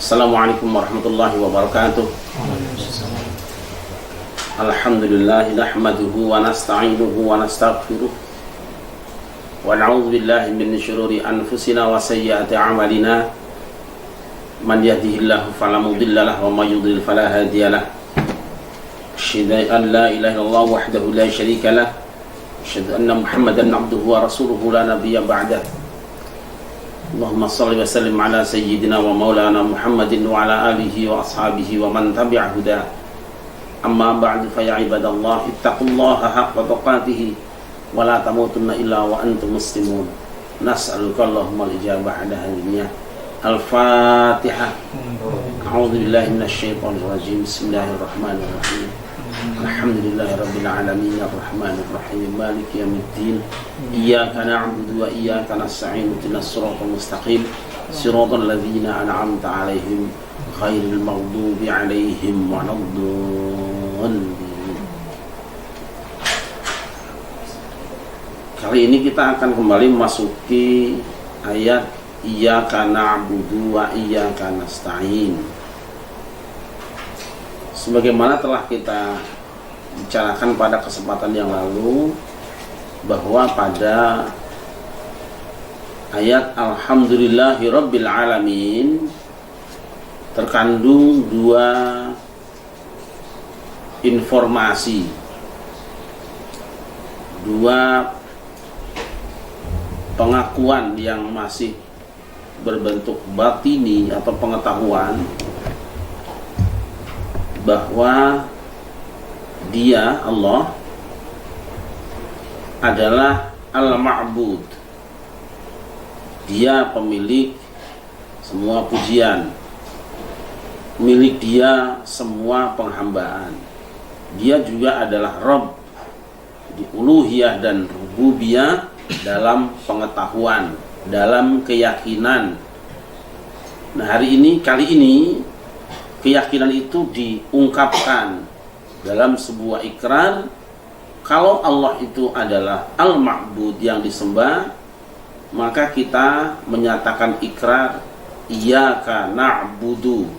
Assalamualaikum warahmatullahi wabarakatuh. Alhamdulillah nahmaduhu wa nasta'inuhu wa nastaghfiruh wa na'udzu billahi min syururi anfusina wa sayyiati a'malina. Man yahdihillahu fala mudilla lahu wa may yudlil fala hadiya lahu. Asyhadu an la ilaha illallah wahdahu la syarika lahu. Asyhadu anna Muhammadan 'abduhu wa rasuluhu la nabiyya ba'dahu. Allahumma salli wa sallim ala sayyidina wa maulana Muhammadin wa ala alihi wa ashabihi wa man tabi'a huda. Amma ba'du fa ya ibadallah ittaqullaha haqqa tuqatih wa la tamutunna illa wa antum muslimun. Nas'aluka Allahumma al-ijabah 'ala hadhihi. Al-Fatihah. A'udzu billahi minasy syaithanir rajim. Bismillahirrahmanirrahim. Alhamdulillahi rabbil alamin arrahmanir rahim maliki yaumiddin. Iyyaka na'budu wa iyyaka nasta'in ihdinas siratal mustaqim siratal ladzina an'amta 'alaihim ghairil maghdubi 'alaihim waladdallin. Kali ini kita akan kembali memasuki ayat iyyaka na'budu wa iyyaka nasta'in. Sebagaimana telah kita bicarakan pada kesempatan yang lalu, bahwa pada ayat Alhamdulillahi Rabbil Alamin terkandung dua informasi, dua pengakuan yang masih berbentuk batini atau pengetahuan bahwa Dia, Allah, adalah Al-Ma'bud. Dia pemilik semua pujian, milik Dia semua penghambaan. Dia juga adalah Rabb di uluhiyah dan rububiyah, dalam pengetahuan, dalam keyakinan. Nah, kali ini keyakinan itu diungkapkan dalam sebuah ikrar kalau Allah itu adalah Al-Ma'bud yang disembah. Maka kita menyatakan ikrar Iyyaka na'budu,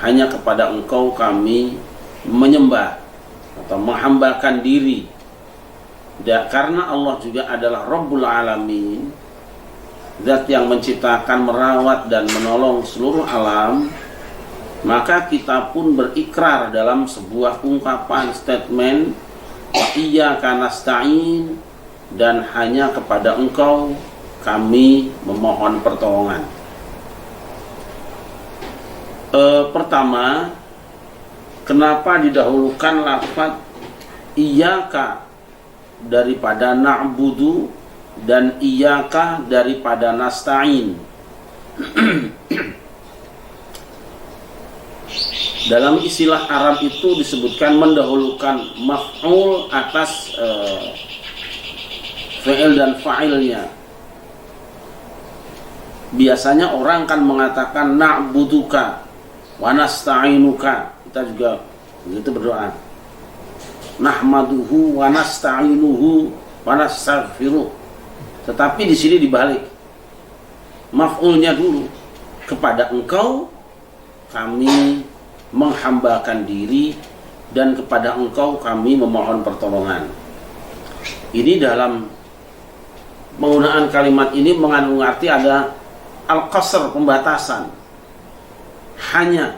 hanya kepada Engkau kami menyembah atau menghambakan diri. Dan karena Allah juga adalah Rabbul Alamin, zat yang menciptakan, merawat dan menolong seluruh alam, maka kita pun berikrar dalam sebuah ungkapan statement wa iyyaka nasta'in, dan hanya kepada Engkau kami memohon pertolongan. Pertama, kenapa didahulukan lafaz iyyaka daripada na'budu dan iyyaka daripada nasta'in? Dalam istilah Arab itu disebutkan mendahulukan maf'ul atas fi'il dan fa'ilnya. Biasanya orang kan mengatakan na'buduka wa nasta'inuka. Kita juga begitu berdoa. Nahmaduhu wa nasta'inuhu wa nastaghfiruh. Tetapi di sini dibalik. Maf'ulnya dulu, kepada Engkau kami menghambakan diri dan kepada Engkau kami memohon pertolongan. Ini dalam penggunaan kalimat ini mengandung arti ada al-qasr, pembatasan. Hanya,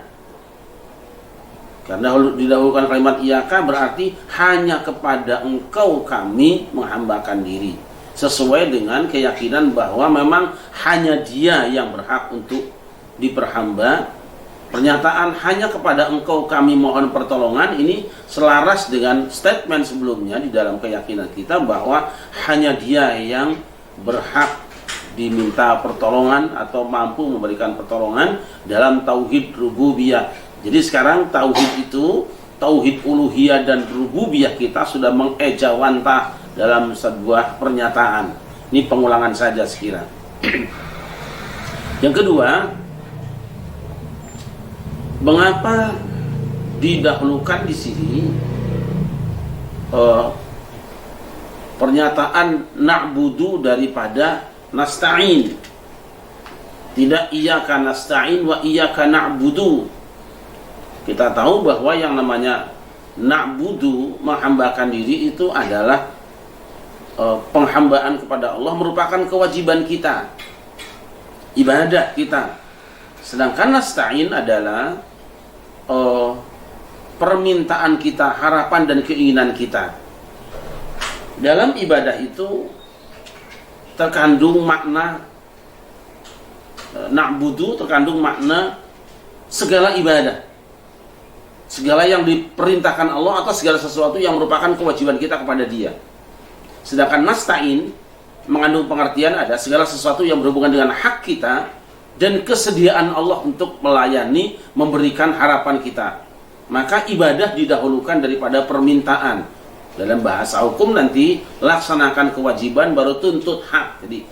karena didahulukan kalimat iyyaka berarti hanya kepada Engkau kami menghambakan diri, sesuai dengan keyakinan bahwa memang hanya Dia yang berhak untuk diperhamba. Pernyataan hanya kepada Engkau kami mohon pertolongan ini selaras dengan statement sebelumnya di dalam keyakinan kita bahwa hanya Dia yang berhak diminta pertolongan atau mampu memberikan pertolongan dalam tauhid rububiyah. Jadi sekarang tauhid itu, tauhid uluhiyah dan rububiyah kita sudah mengejawantah dalam sebuah pernyataan. Ini pengulangan saja sekira. Yang kedua, mengapa didahulukan di sini pernyataan na'budu daripada nasta'in? Tidak iyyaka nasta'in wa iyyaka na'budu. Kita tahu bahwa yang namanya na'budu, menghambakan diri, itu adalah penghambaan kepada Allah, merupakan kewajiban kita, ibadah kita. Sedangkan nasta'in adalah permintaan kita, harapan dan keinginan kita. Dalam ibadah itu terkandung makna na'budu, terkandung makna segala ibadah, segala yang diperintahkan Allah atau segala sesuatu yang merupakan kewajiban kita kepada Dia. Sedangkan nasta'in mengandung pengertian ada segala sesuatu yang berhubungan dengan hak kita dan kesediaan Allah untuk melayani, memberikan harapan kita. Maka ibadah didahulukan daripada permintaan. Dalam bahasa hukum nanti laksanakan kewajiban baru tuntut hak. Jadi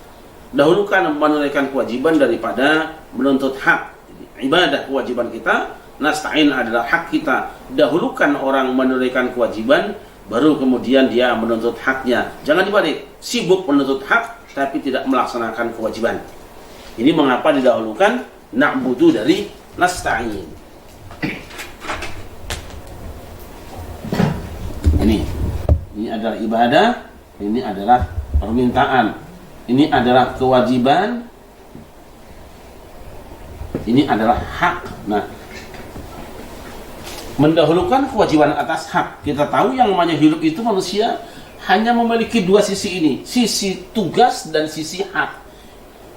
dahulukan menunaikan kewajiban daripada menuntut hak. Jadi, ibadah kewajiban kita, nasta'in adalah hak kita. Dahulukan orang menunaikan kewajiban, baru kemudian dia menuntut haknya. Jangan dibalik, sibuk menuntut hak tapi tidak melaksanakan kewajiban. Ini mengapa didahulukan na'budu dari nasta'in. Ini adalah ibadah, ini adalah permintaan, ini adalah kewajiban, ini adalah hak. Nah, mendahulukan kewajiban atas hak. Kita tahu yang namanya hidup itu manusia hanya memiliki dua sisi ini, sisi tugas dan sisi hak.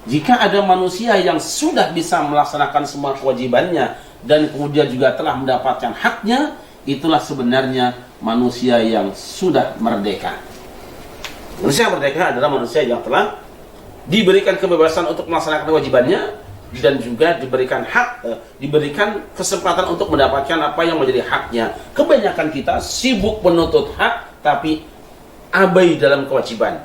Jika ada manusia yang sudah bisa melaksanakan semua kewajibannya dan kemudian juga telah mendapatkan haknya, itulah sebenarnya manusia yang sudah merdeka. Manusia merdeka adalah manusia yang telah diberikan kebebasan untuk melaksanakan kewajibannya dan juga diberikan hak, diberikan kesempatan untuk mendapatkan apa yang menjadi haknya. Kebanyakan kita sibuk menuntut hak tapi abai dalam kewajiban.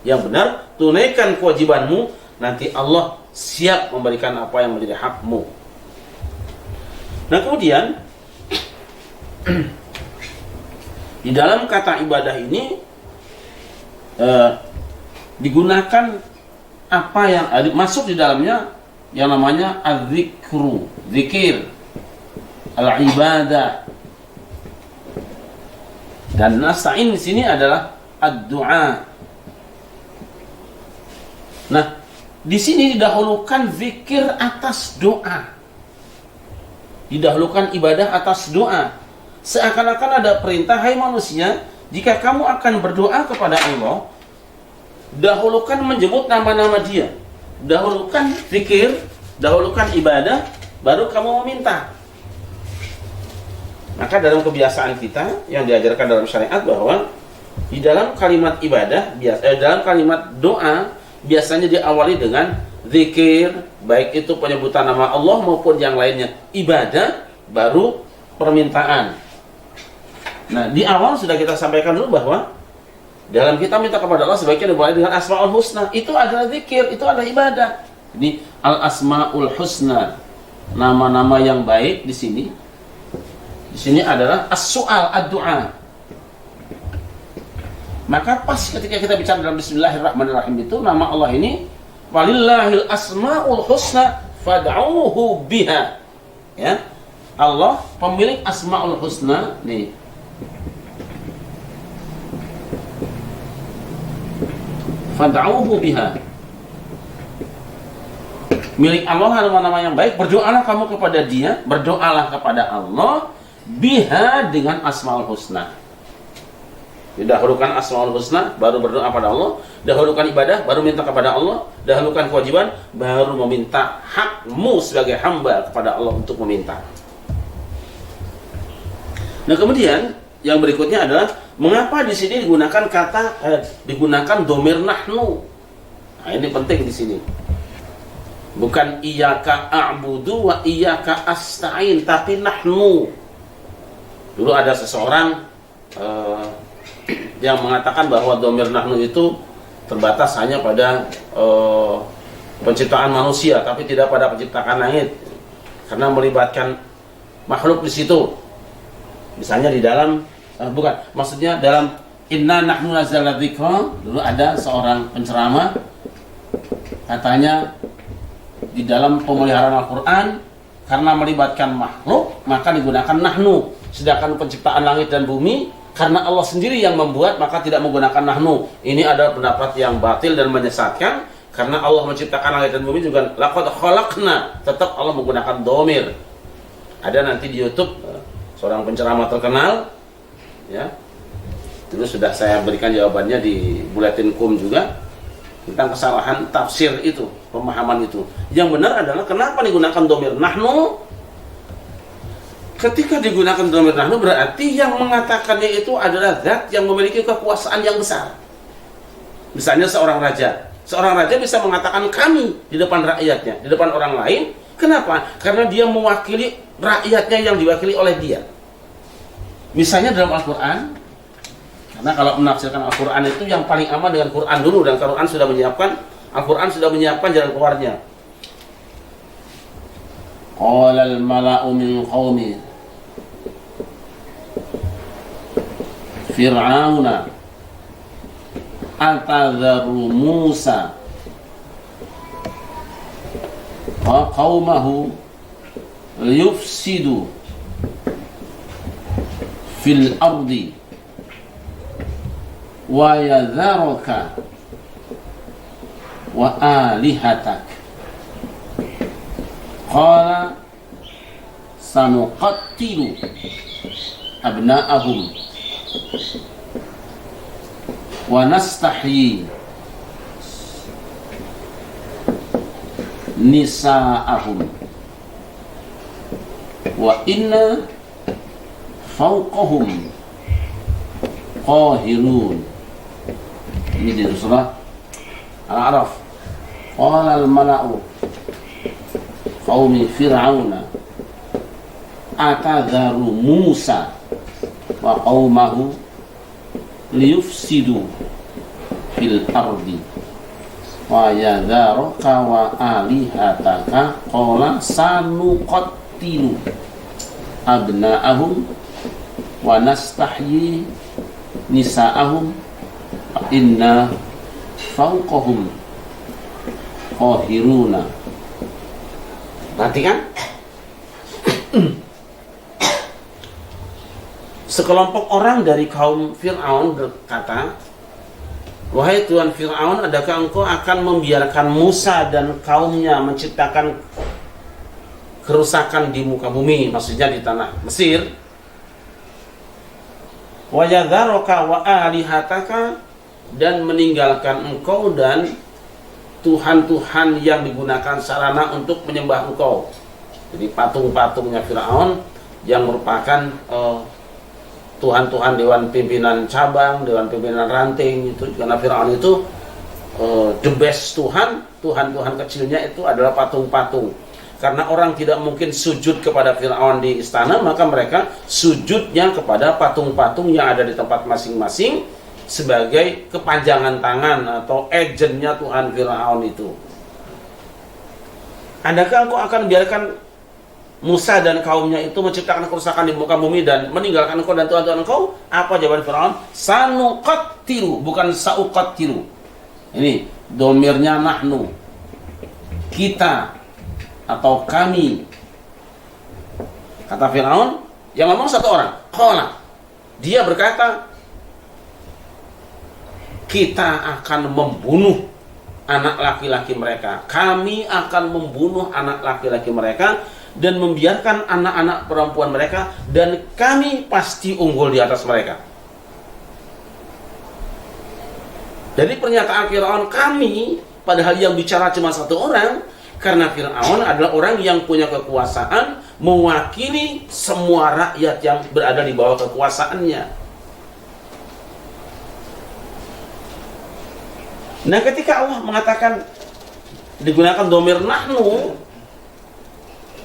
Yang benar, tunaikan kewajibanmu, nanti Allah siap memberikan apa yang menjadi hakmu. Nah, kemudian di dalam kata ibadah ini digunakan apa yang masuk di dalamnya yang namanya az-zikru, zikir, al-ibadah. Dan nasta'in di sini adalah ad-du'a. Nah, di sini didahulukan zikir atas doa. Didahulukan ibadah atas doa. Seakan-akan ada perintah, hai manusia, jika kamu akan berdoa kepada Allah, dahulukan menyebut nama-nama Dia. Dahulukan zikir, dahulukan ibadah, baru kamu meminta. Maka dalam kebiasaan kita yang diajarkan dalam syariat bahwa di dalam kalimat ibadah, dalam kalimat doa, biasanya diawali dengan zikir, baik itu penyebutan nama Allah maupun yang lainnya. Ibadah, baru permintaan. Nah, di awal sudah kita sampaikan dulu bahwa dalam kita minta kepada Allah sebaiknya dimulai dengan Asmaul Husna. Itu adalah zikir, itu adalah ibadah. Jadi Al-Asmaul Husna, nama-nama yang baik di sini. Di sini adalah as-su'al, ad-du'a. Maka pas ketika kita bicara dalam Bismillahirrahmanirrahim itu, nama Allah ini walillahil asmaul husna fad'uhu biha. Ya. Allah pemilik Asmaul Husna nih. Fad'uhu biha. Milik Allah nama-nama yang baik, berdoalah kamu kepada Dia, berdoalah kepada Allah biha dengan Asmaul Husna. Didahulukan Asmaul Husna, baru berdoa pada Allah. Dahulukan ibadah, baru minta kepada Allah. Dahulukan kewajiban, baru meminta hakmu sebagai hamba kepada Allah untuk meminta. Nah, kemudian yang berikutnya adalah mengapa di sini digunakan digunakan domir nahnu. Nah, ini penting di sini. Bukan iyyaka a'budu wa iyyaka asta'in, tapi nahnu. Dulu ada seseorang yang mengatakan bahwa domir nahnu itu terbatas hanya pada penciptaan manusia, tapi tidak pada penciptaan langit, karena melibatkan makhluk di situ. Misalnya di dalam maksudnya dalam inna nahnu nazzalna dzikra, dulu ada seorang penceramah katanya di dalam pemeliharaan Al-Quran karena melibatkan makhluk maka digunakan nahnu. Sedangkan penciptaan langit dan bumi karena Allah sendiri yang membuat maka tidak menggunakan nahnu. Ini adalah pendapat yang batil dan menyesatkan karena Allah menciptakan langit dan bumi juga laqad khalaqna, tetap Allah menggunakan dhamir. Ada nanti di YouTube seorang penceramah terkenal ya. Dulu sudah saya berikan jawabannya di Buletin Kum juga tentang kesalahan tafsir itu, pemahaman itu. Yang benar adalah kenapa digunakan dhamir nahnu? Ketika digunakan dhamir nahnu berarti yang mengatakannya itu adalah zat yang memiliki kekuasaan yang besar. Misalnya seorang raja. Seorang raja bisa mengatakan kami di depan rakyatnya, di depan orang lain. Kenapa? Karena dia mewakili rakyatnya yang diwakili oleh dia. Misalnya dalam Al-Quran, karena kalau menafsirkan Al-Quran itu yang paling aman dengan Quran dulu, dan Al-Quran sudah menyiapkan jalan keluarnya. Qala al-mala'u min qaumi Fir'auna atadharu Musa wa qaumahu liyufsidu fil ardi wa yadharuka wa alihatak. Qala sanuqattilu abna'ahum wa nastahyi nisa'ahum wa inna fawqahum qahirun. Ini di surah Al-A'raf. Qala al-mala'u qaumi fir'auna atadharu Musa wa qaumahu liyufsidu fil ardi wa yadharuka wa alihataka. Qala sanuqattilu abna'ahum wa nastahyi nisa'ahum inna fawqahum qahiruna. Perhatikan. Sekelompok orang dari kaum Fir'aun berkata, wahai Tuhan Fir'aun, adakah engkau akan membiarkan Musa dan kaumnya menciptakan kerusakan di muka bumi, maksudnya di tanah Mesir, wa yadharuka wa alihataka, dan meninggalkan engkau dan Tuhan-Tuhan yang digunakan sarana untuk menyembah engkau. Jadi patung-patungnya Fir'aun yang merupakan Tuhan-Tuhan dewan pimpinan cabang, dewan pimpinan ranting itu, karena Fir'aun itu the best Tuhan-Tuhan kecilnya itu adalah patung-patung. Karena orang tidak mungkin sujud kepada Fir'aun di istana, maka mereka sujudnya kepada patung-patung yang ada di tempat masing-masing sebagai kepanjangan tangan atau agentnya Tuhan Fir'aun itu. Adakah engkau akan biarkan Musa dan kaumnya itu menciptakan kerusakan di muka bumi dan meninggalkan engkau dan Tuhan-Tuhan engkau? Apa jawaban Fir'aun? Sanuqattilu, bukan sauqattilu. Ini domirnya nahnu, kita atau kami. Kata Fir'aun, yang ngomong satu orang, qala, dia berkata, kita akan membunuh anak laki-laki mereka, kami akan membunuh anak laki-laki mereka dan membiarkan anak-anak perempuan mereka, dan kami pasti unggul di atas mereka. Jadi pernyataan Fir'aun kami, padahal yang bicara cuma satu orang, karena Fir'aun adalah orang yang punya kekuasaan mewakili semua rakyat yang berada di bawah kekuasaannya. Nah, ketika Allah mengatakan digunakan dhamir nahnu,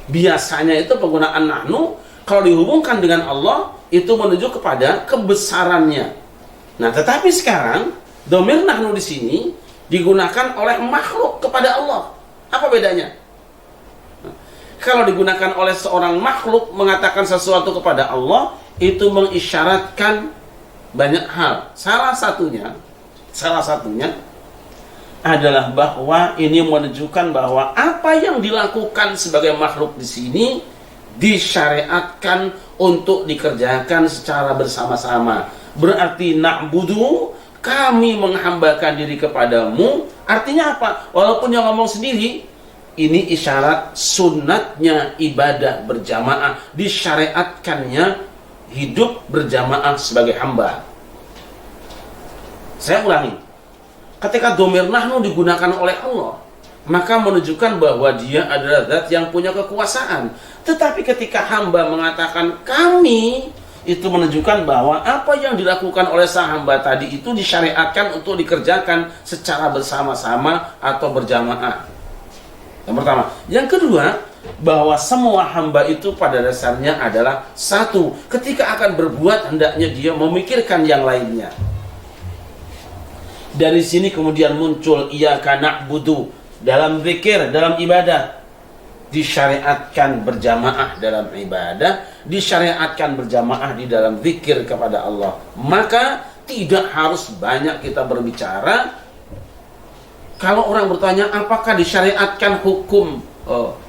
biasanya itu penggunaan nahnu kalau dihubungkan dengan Allah itu menuju kepada kebesarannya. Nah, tetapi sekarang dhamir nahnu di sini digunakan oleh makhluk kepada Allah. Apa bedanya? Kalau digunakan oleh seorang makhluk mengatakan sesuatu kepada Allah, itu mengisyaratkan banyak hal. Salah satunya adalah bahwa ini menunjukkan bahwa apa yang dilakukan sebagai makhluk di sini disyariatkan untuk dikerjakan secara bersama-sama. Berarti na'budu, kami menghambakan diri kepadamu. Artinya apa? Walaupun yang ngomong sendiri, ini isyarat sunnatnya ibadah berjamaah, disyariatkannya hidup berjamaah sebagai hamba. Saya ulangi, ketika domir nahnu digunakan oleh Allah, maka menunjukkan bahwa dia adalah zat yang punya kekuasaan. Tetapi ketika hamba mengatakan kami, itu menunjukkan bahwa apa yang dilakukan oleh sang hamba tadi itu disyariatkan untuk dikerjakan secara bersama-sama atau berjamaah. Yang pertama. Yang kedua, bahwa semua hamba itu pada dasarnya adalah satu. Ketika akan berbuat, hendaknya dia memikirkan yang lainnya. Dari sini kemudian muncul iyyaka na'budu dalam zikir, dalam ibadah. Disyariatkan berjamaah dalam ibadah, disyariatkan berjamaah di dalam zikir kepada Allah. Maka tidak harus banyak kita berbicara. Kalau orang bertanya apakah disyariatkan hukum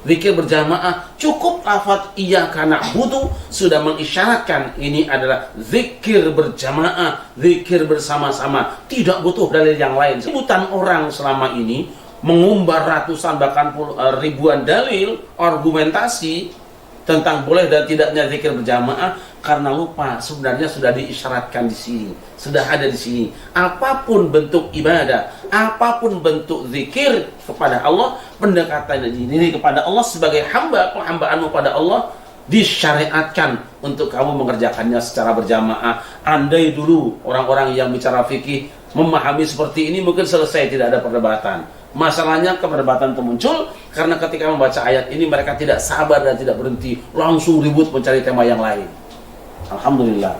zikir berjamaah, cukup lafaz iyyaka na'budu sudah mengisyaratkan ini adalah zikir berjamaah, zikir bersama-sama, tidak butuh dalil yang lain. Sebutan orang selama ini mengumbar ratusan bahkan ribuan dalil argumentasi tentang boleh dan tidaknya zikir berjamaah karena lupa sebenarnya sudah diisyaratkan di sini, sudah ada di sini. Apapun bentuk ibadah, apapun bentuk zikir kepada Allah, pendekatan diri kepada Allah sebagai hamba, penghambaanmu pada Allah disyariatkan untuk kamu mengerjakannya secara berjamaah. Andai dulu orang-orang yang bicara fikih memahami seperti ini, mungkin selesai, tidak ada perdebatan. Masalahnya perdebatan itu muncul karena ketika membaca ayat ini mereka tidak sabar dan tidak berhenti, langsung ribut mencari tema yang lain. Alhamdulillah.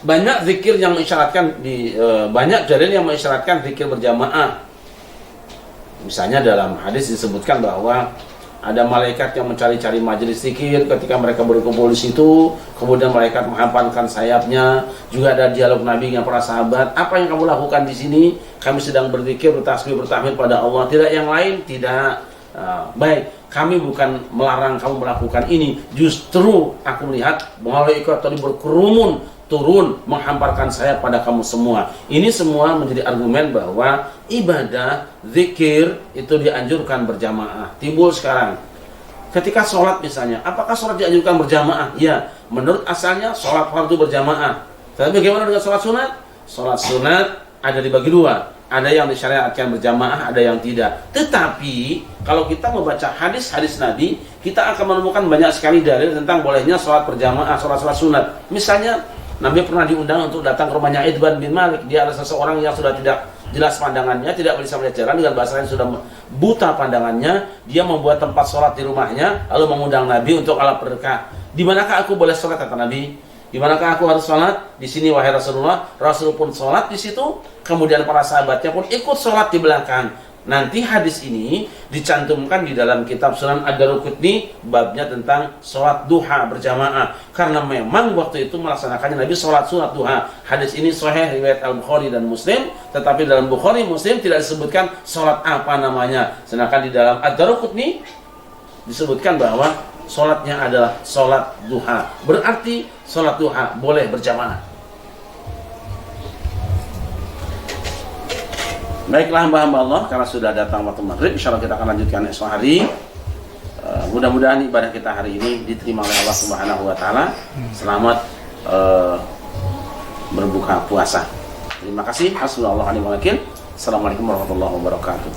Banyak zikir yang mengisyaratkan banyak dalil yang mengisyaratkan zikir berjamaah. Misalnya dalam hadis disebutkan bahwa ada malaikat yang mencari-cari majelis zikir ketika mereka berkumpul di situ, kemudian malaikat menghamparkan sayapnya. Juga ada dialog Nabi dengan para sahabat, apa yang kamu lakukan di sini? Kami sedang berzikir, bertasbih, bertahmid pada Allah. Tidak yang lain, tidak. Baik, kami bukan melarang kamu melakukan ini. Justru aku melihat malaikat tadi berkerumun turun menghamparkan sayap pada kamu semua. Ini semua menjadi argumen bahwa ibadah zikir itu dianjurkan berjamaah. Timbul sekarang ketika sholat misalnya, apakah sholat dianjurkan berjamaah? Ya, menurut asalnya sholat fardu berjamaah. Tapi bagaimana dengan sholat sunat? Sholat sunat ada dibagi dua, ada yang disyariatkan berjamaah, ada yang tidak. Tetapi kalau kita membaca hadis-hadis Nabi, kita akan menemukan banyak sekali dalil tentang bolehnya sholat berjamaah, sholat-sholat sunat. Misalnya Nabi pernah diundang untuk datang ke rumahnya Itban bin Malik. Dia adalah seseorang yang sudah tidak jelas pandangannya, tidak bisa melihat jalan, dengan bahasa lain sudah buta pandangannya. Dia membuat tempat sholat di rumahnya, lalu mengundang Nabi untuk ala berkah. Di manakah aku boleh sholat, kata Nabi? Di manakah aku harus sholat? Di sini wahai Rasulullah. Rasul pun sholat di situ. Kemudian para sahabatnya pun ikut sholat di belakang. Nanti hadis ini dicantumkan di dalam kitab Sunan Ad-Daruqutni, babnya tentang sholat duha berjamaah. Karena memang waktu itu melaksanakannya Nabi sholat sunat duha. Hadis ini sahih riwayat Al-Bukhari dan Muslim. Tetapi dalam Bukhari Muslim tidak disebutkan sholat apa namanya. Sedangkan di dalam Ad-Daruqutni disebutkan bahwa sholatnya adalah sholat duha. Berarti sholat duha boleh berjamaah. Baiklah hamba-hamba Allah, karena sudah datang waktu maghrib, insya Allah kita akan lanjutkan esok hari. Mudah-mudahan ibadah kita hari ini diterima oleh Allah Subhanahu Wa Taala. Selamat berbuka puasa. Terima kasih. Assalamualaikum warahmatullahi wabarakatuh.